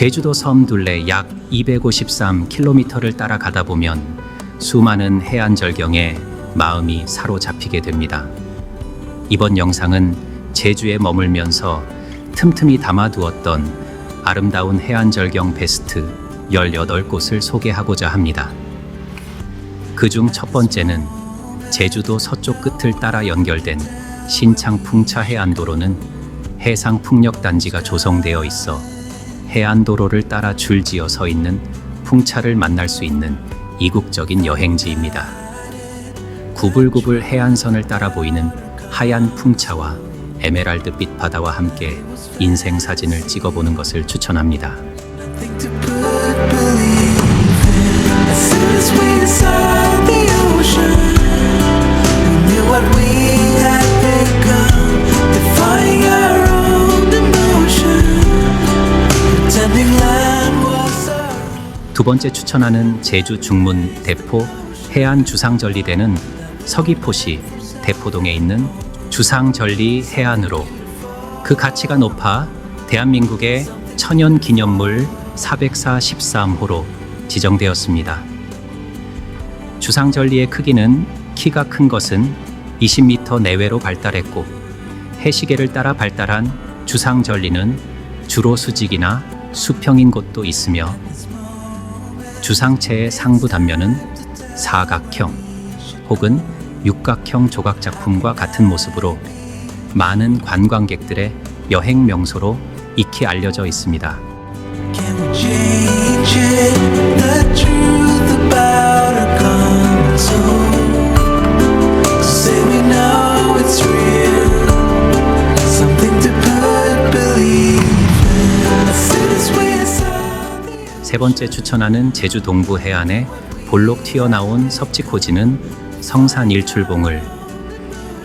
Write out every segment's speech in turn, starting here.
제주도 섬 둘레 약 253km를 따라가다 보면 수많은 해안 절경에 마음이 사로잡히게 됩니다. 이번 영상은 제주에 머물면서 틈틈이 담아두었던 아름다운 해안 절경 베스트 18곳을 소개하고자 합니다. 그중 첫 번째는 제주도 서쪽 끝을 따라 연결된 신창풍차 해안도로는 해상풍력단지가 조성되어 있어 해안도로를 따라 줄지어 서 있는 풍차를 만날 수 있는 이국적인 여행지입니다. 구불구불 해안선을 따라 보이는 하얀 풍차와 에메랄드빛 바다와 함께 인생사진을 찍어보는 것을 추천합니다. 두 번째 추천하는 제주 중문 대포 해안 주상절리대는 서귀포시 대포동에 있는 주상절리 해안으로 그 가치가 높아 대한민국의 천연기념물 443호로 지정되었습니다. 주상절리의 크기는 키가 큰 것은 20m 내외로 발달했고 해시계를 따라 발달한 주상절리는 주로 수직이나 수평인 곳도 있으며 주상체의 상부 단면은 사각형 혹은 육각형 조각 작품과 같은 모습으로 많은 관광객들의 여행 명소로 익히 알려져 있습니다. 세 번째 추천하는 제주 동부 해안에 볼록 튀어나온 섭지코지는 성산 일출봉을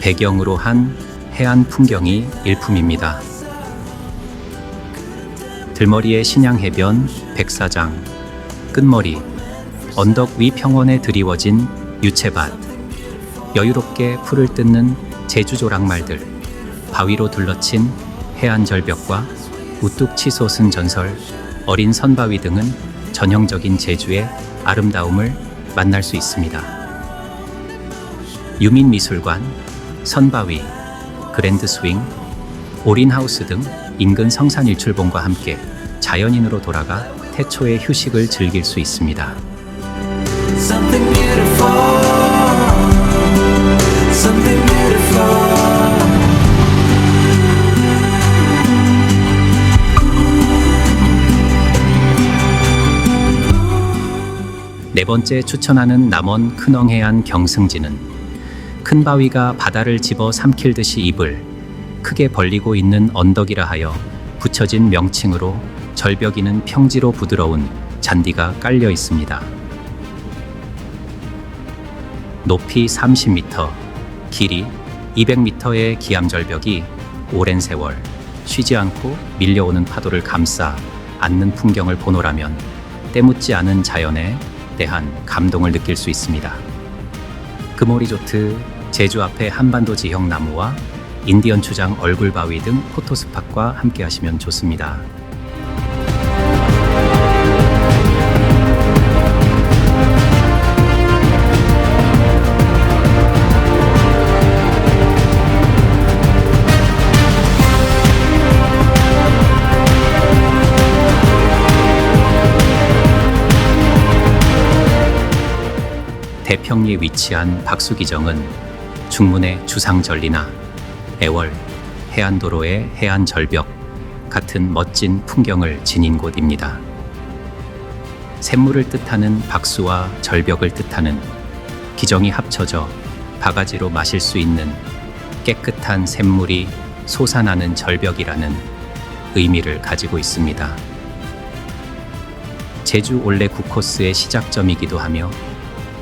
배경으로 한 해안 풍경이 일품입니다. 들머리의 신양해변, 백사장, 끝머리, 언덕 위 평원에 드리워진 유채밭, 여유롭게 풀을 뜯는 제주 조랑말들, 바위로 둘러친 해안 절벽과 우뚝 치솟은 전설, 어린 선바위 등은 전형적인 제주의 아름다움을 만날 수 있습니다. 유민미술관, 선바위, 그랜드 스윙, 올인하우스 등 인근 성산일출봉과 함께 자연인으로 돌아가 태초의 휴식을 즐길 수 있습니다. Something beautiful, something beautiful. 네 번째 추천하는 남원 큰엉해안 경승지는 큰 바위가 바다를 집어 삼킬 듯이 입을 크게 벌리고 있는 언덕이라 하여 붙여진 명칭으로 절벽이는 평지로 부드러운 잔디가 깔려 있습니다. 높이 30m, 길이 200m의 기암절벽이 오랜 세월 쉬지 않고 밀려오는 파도를 감싸 안는 풍경을 보노라면 때묻지 않은 자연에 대한 감동을 느낄 수 있습니다. 금오 리조트, 제주 앞에 한반도 지형 나무와 인디언 추장 얼굴바위 등 포토스팟과 함께 하시면 좋습니다. 대평리에 위치한 박수기정은 중문의 주상절리나 애월, 해안도로의 해안절벽 같은 멋진 풍경을 지닌 곳입니다. 샘물을 뜻하는 박수와 절벽을 뜻하는 기정이 합쳐져 바가지로 마실 수 있는 깨끗한 샘물이 솟아나는 절벽이라는 의미를 가지고 있습니다. 제주 올레 9코스의 시작점이기도 하며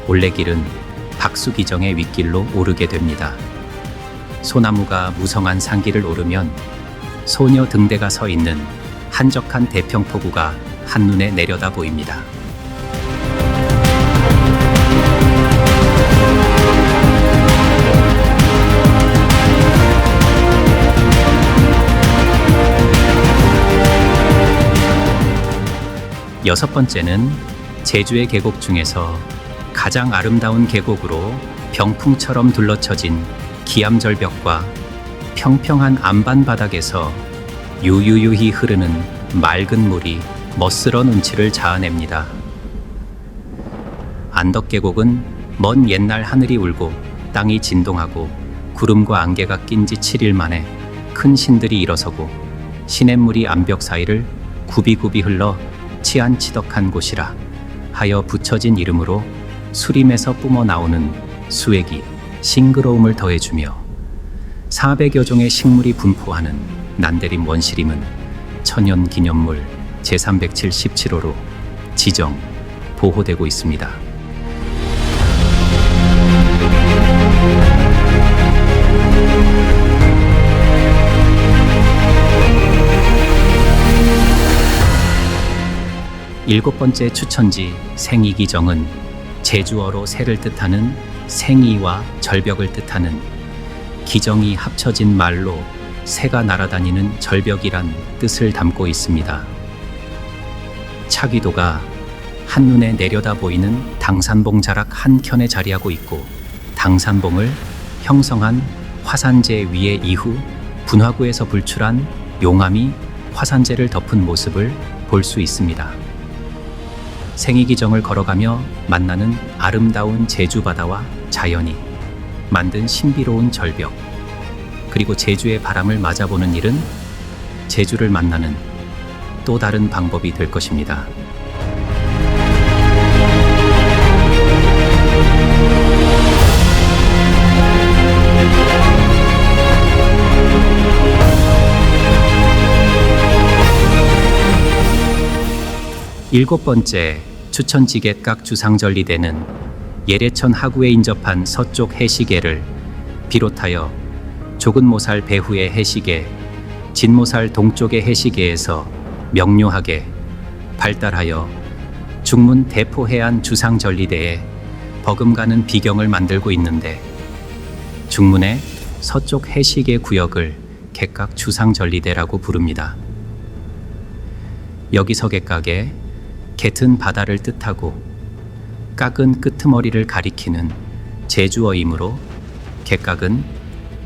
올레길은 박수기정의 윗길로 오르게 됩니다. 소나무가 무성한 산길을 오르면 소녀 등대가 서 있는 한적한 대평포구가 한눈에 내려다 보입니다. 여섯 번째는 제주의 계곡 중에서 가장 아름다운 계곡으로 병풍처럼 둘러쳐진 기암절벽과 평평한 안반 바닥에서 유유유히 흐르는 맑은 물이 멋스런 운치를 자아냅니다. 안덕계곡은 먼 옛날 하늘이 울고 땅이 진동하고 구름과 안개가 낀 지 7일 만에 큰 신들이 일어서고 시냇물이 암벽 사이를 굽이굽이 흘러 치안치덕한 곳이라 하여 붙여진 이름으로 수림에서 뿜어 나오는 수액이 싱그러움을 더해주며 400여 종의 식물이 분포하는 난데림 원시림은 천연기념물 제377호로 지정, 보호되고 있습니다. 일곱 번째 추천지 생이기정은 제주어로 새를 뜻하는 생이와 절벽을 뜻하는 기정이 합쳐진 말로 새가 날아다니는 절벽이란 뜻을 담고 있습니다. 차기도가 한눈에 내려다 보이는 당산봉 자락 한켠에 자리하고 있고 당산봉을 형성한 화산재 위에 이후 분화구에서 불출한 용암이 화산재를 덮은 모습을 볼 수 있습니다. 생이기정을 걸어가며 만나는 아름다운 제주 바다와 자연이 만든 신비로운 절벽, 그리고 제주의 바람을 맞아보는 일은 제주를 만나는 또 다른 방법이 될 것입니다. 일곱 번째 추천지객각 주상전리대는 예래천 하구에 인접한 서쪽 해시계를 비롯하여 조근모살 배후의 해시계, 진모살 동쪽의 해시계에서 명료하게 발달하여 중문 대포해안 주상전리대에 버금가는 비경을 만들고 있는데, 중문의 서쪽 해시계 구역을 객각 주상전리대라고 부릅니다. 여기서 객각에 갯은 바다를 뜻하고 깍은 끄트머리를 가리키는 제주어이므로 객각은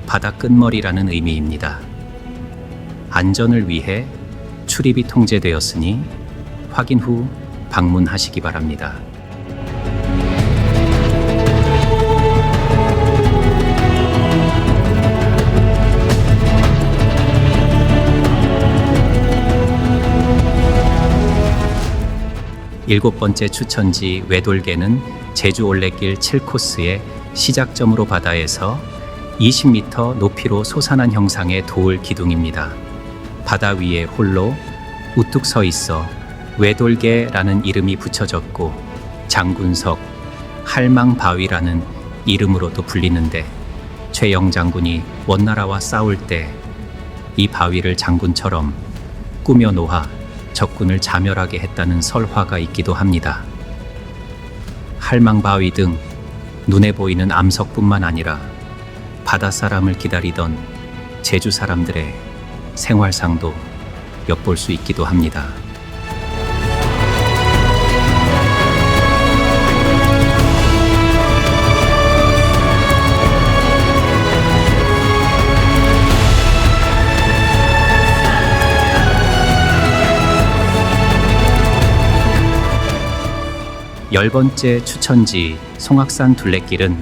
바다 끝머리라는 의미입니다. 안전을 위해 출입이 통제되었으니 확인 후 방문하시기 바랍니다. 일곱 번째 추천지 외돌개는 제주 올레길 7코스의 시작점으로 바다에서 20m 높이로 솟아난 형상의 돌 기둥입니다. 바다 위에 홀로 우뚝 서 있어 외돌개라는 이름이 붙여졌고 장군석, 할망바위라는 이름으로도 불리는데, 최영 장군이 원나라와 싸울 때 이 바위를 장군처럼 꾸며 놓아 적군을 자멸하게 했다는 설화가 있기도 합니다. 할망바위 등 눈에 보이는 암석뿐만 아니라 바닷사람을 기다리던 제주 사람들의 생활상도 엿볼 수 있기도 합니다. 열 번째 추천지 송악산 둘레길은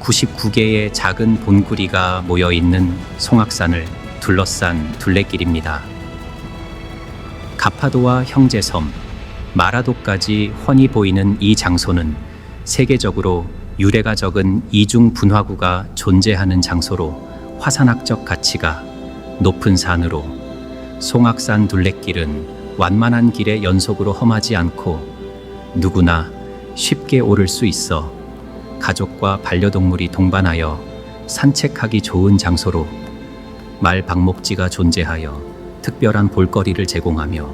99개의 작은 본구리가 모여있는 송악산을 둘러싼 둘레길입니다. 가파도와 형제섬, 마라도까지 훤히 보이는 이 장소는 세계적으로 유래가 적은 이중 분화구가 존재하는 장소로 화산학적 가치가 높은 산으로, 송악산 둘레길은 완만한 길의 연속으로 험하지 않고 누구나 쉽게 오를 수 있어 가족과 반려동물이 동반하여 산책하기 좋은 장소로 말 방목지가 존재하여 특별한 볼거리를 제공하며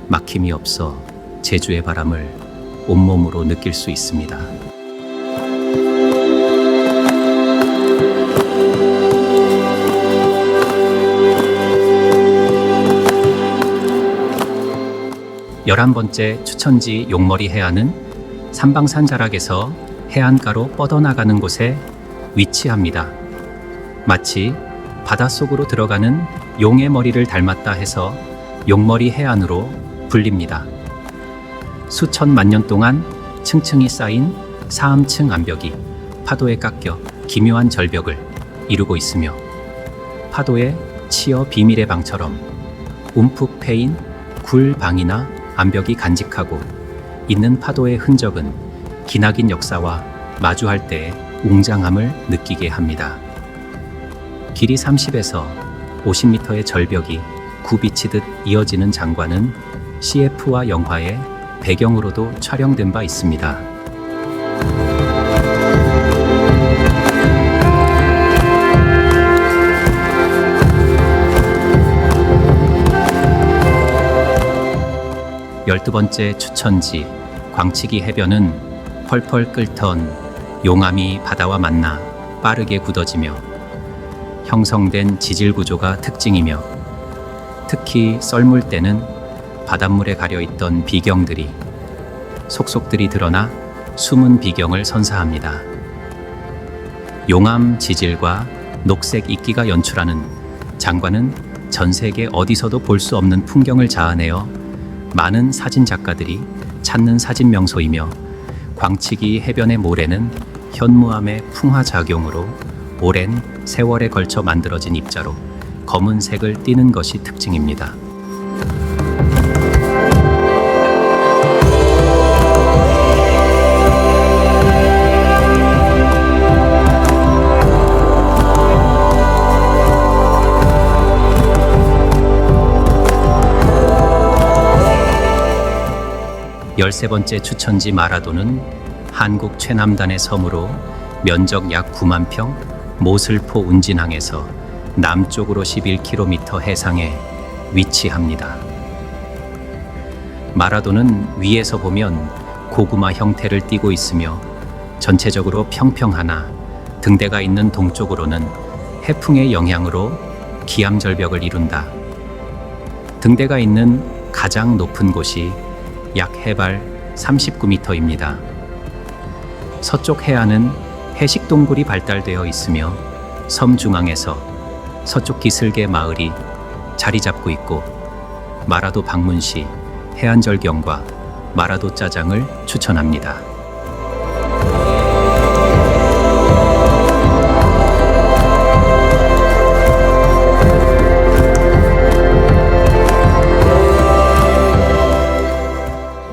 막힘이 없어 제주의 바람을 온몸으로 느낄 수 있습니다. 11번째 추천지 용머리 해안은 삼방산 자락에서 해안가로 뻗어나가는 곳에 위치합니다. 마치 바닷속으로 들어가는 용의 머리를 닮았다 해서 용머리 해안으로 불립니다. 수천만 년 동안 층층이 쌓인 사암층 암벽이 파도에 깎여 기묘한 절벽을 이루고 있으며 파도에 치어 비밀의 방처럼 움푹 패인 굴방이나 암벽이 간직하고 있는 파도의 흔적은 기나긴 역사와 마주할 때의 웅장함을 느끼게 합니다. 길이 30에서 50m의 절벽이 굽이치듯 이어지는 장관은 CF와 영화의 배경으로도 촬영된 바 있습니다. 열두 번째 추천지 광치기 해변은 펄펄 끓던 용암이 바다와 만나 빠르게 굳어지며 형성된 지질 구조가 특징이며 특히 썰물 때는 바닷물에 가려있던 비경들이 속속들이 드러나 숨은 비경을 선사합니다. 용암 지질과 녹색 이끼가 연출하는 장관은 전 세계 어디서도 볼 수 없는 풍경을 자아내어 많은 사진 작가들이 찾는 사진 명소이며 광치기 해변의 모래는 현무암의 풍화작용으로 오랜 세월에 걸쳐 만들어진 입자로 검은색을 띠는 것이 특징입니다. 열세 번째 추천지 마라도는 한국 최남단의 섬으로 면적 약 9만 평 모슬포 운진항에서 남쪽으로 11km 해상에 위치합니다. 마라도는 위에서 보면 고구마 형태를 띠고 있으며 전체적으로 평평하나 등대가 있는 동쪽으로는 해풍의 영향으로 기암절벽을 이룬다. 등대가 있는 가장 높은 곳이 약 해발 39m입니다. 서쪽 해안은 해식동굴이 발달되어 있으며 섬 중앙에서 서쪽 기슭의 마을이 자리 잡고 있고 마라도 방문 시 해안절경과 마라도 짜장을 추천합니다.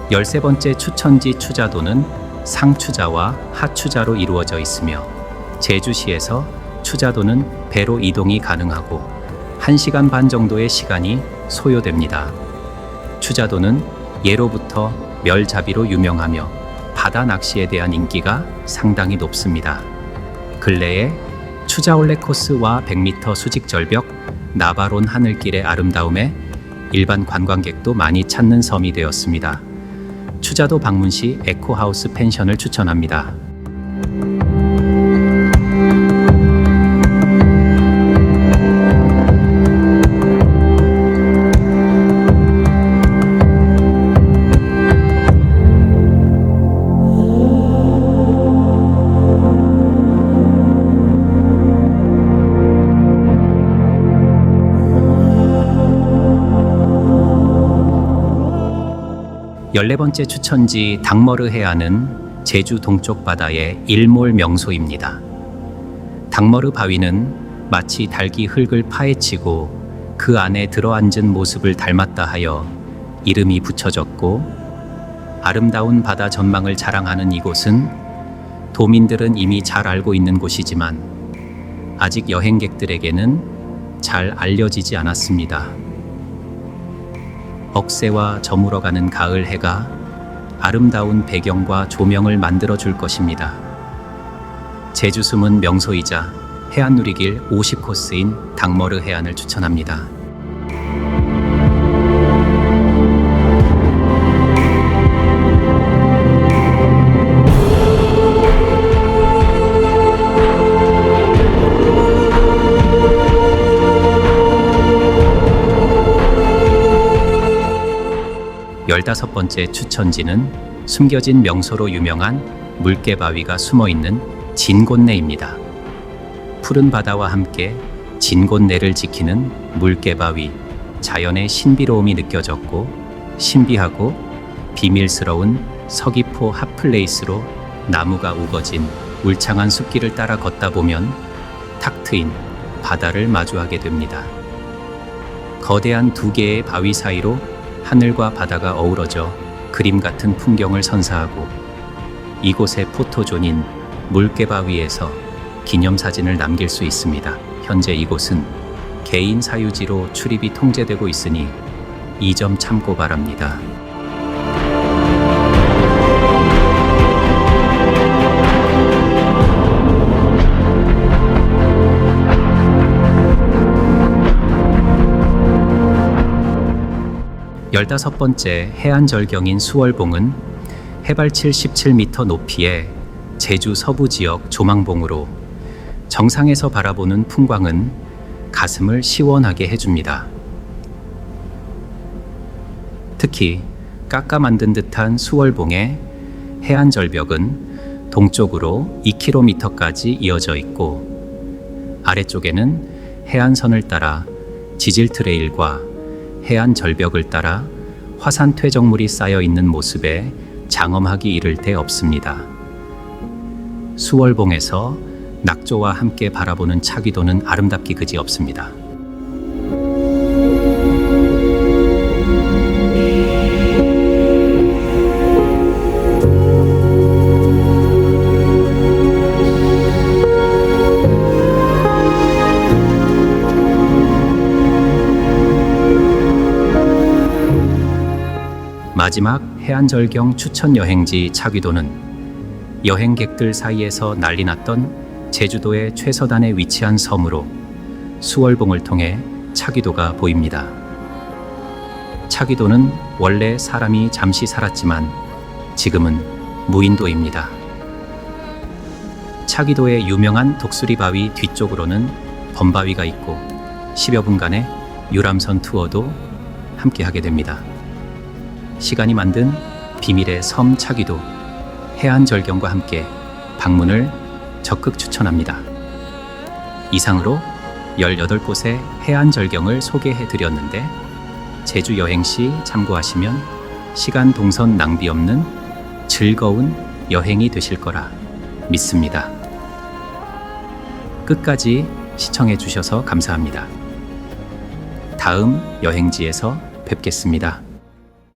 열세 번째 추천지 추자도는 상추자와 하추자로 이루어져 있으며 제주시에서 추자도는 배로 이동이 가능하고 1시간 반 정도의 시간이 소요됩니다. 추자도는 예로부터 멸잡이로 유명하며 바다 낚시에 대한 인기가 상당히 높습니다. 근래에 추자올레 코스와 100m 수직절벽 나바론 하늘길의 아름다움에 일반 관광객도 많이 찾는 섬이 되었습니다. 추자도 방문 시 에코하우스 펜션을 추천합니다. 열네 번째 추천지 닥머르 해안은 제주 동쪽 바다의 일몰 명소입니다. 닥머르 바위는 마치 닭이 흙을 파헤치고 그 안에 들어앉은 모습을 닮았다 하여 이름이 붙여졌고 아름다운 바다 전망을 자랑하는 이곳은 도민들은 이미 잘 알고 있는 곳이지만 아직 여행객들에게는 잘 알려지지 않았습니다. 억새와 저물어가는 가을 해가 아름다운 배경과 조명을 만들어 줄 것입니다. 제주 숨은 명소이자 해안 누리길 50코스인 닥머르 해안을 추천합니다. 15번째 추천지는 숨겨진 명소로 유명한 물개바위가 숨어있는 진곤내입니다. 푸른 바다와 함께 진곤내를 지키는 물개바위, 자연의 신비로움이 느껴졌고 신비하고 비밀스러운 서귀포 핫플레이스로 나무가 우거진 울창한 숲길을 따라 걷다 보면 탁 트인 바다를 마주하게 됩니다. 거대한 두 개의 바위 사이로 하늘과 바다가 어우러져 그림 같은 풍경을 선사하고 이곳의 포토존인 물개바위에서 기념사진을 남길 수 있습니다. 현재 이곳은 개인 사유지로 출입이 통제되고 있으니 이 점 참고 바랍니다. 열다섯 번째 해안절경인 수월봉은 해발 77m 높이의 제주 서부 지역 조망봉으로 정상에서 바라보는 풍광은 가슴을 시원하게 해줍니다. 특히 깎아 만든 듯한 수월봉의 해안절벽은 동쪽으로 2km까지 이어져 있고 아래쪽에는 해안선을 따라 지질 트레일과 해안 절벽을 따라 화산 퇴적물이 쌓여 있는 모습에 장엄하기 이를 데 없습니다. 수월봉에서 낙조와 함께 바라보는 차기도는 아름답기 그지 없습니다. 마지막 해안절경 추천 여행지 차기도는 여행객들 사이에서 난리 났던 제주도의 최서단에 위치한 섬으로 수월봉을 통해 차기도가 보입니다. 차기도는 원래 사람이 잠시 살았지만 지금은 무인도입니다. 차기도의 유명한 독수리바위 뒤쪽으로는 범바위가 있고 10여 분간의 유람선 투어도 함께하게 됩니다. 시간이 만든 비밀의 섬 차기도 해안절경과 함께 방문을 적극 추천합니다. 이상으로 18곳의 해안절경을 소개해드렸는데 제주 여행 시 참고하시면 시간 동선 낭비 없는 즐거운 여행이 되실 거라 믿습니다. 끝까지 시청해 주셔서 감사합니다. 다음 여행지에서 뵙겠습니다.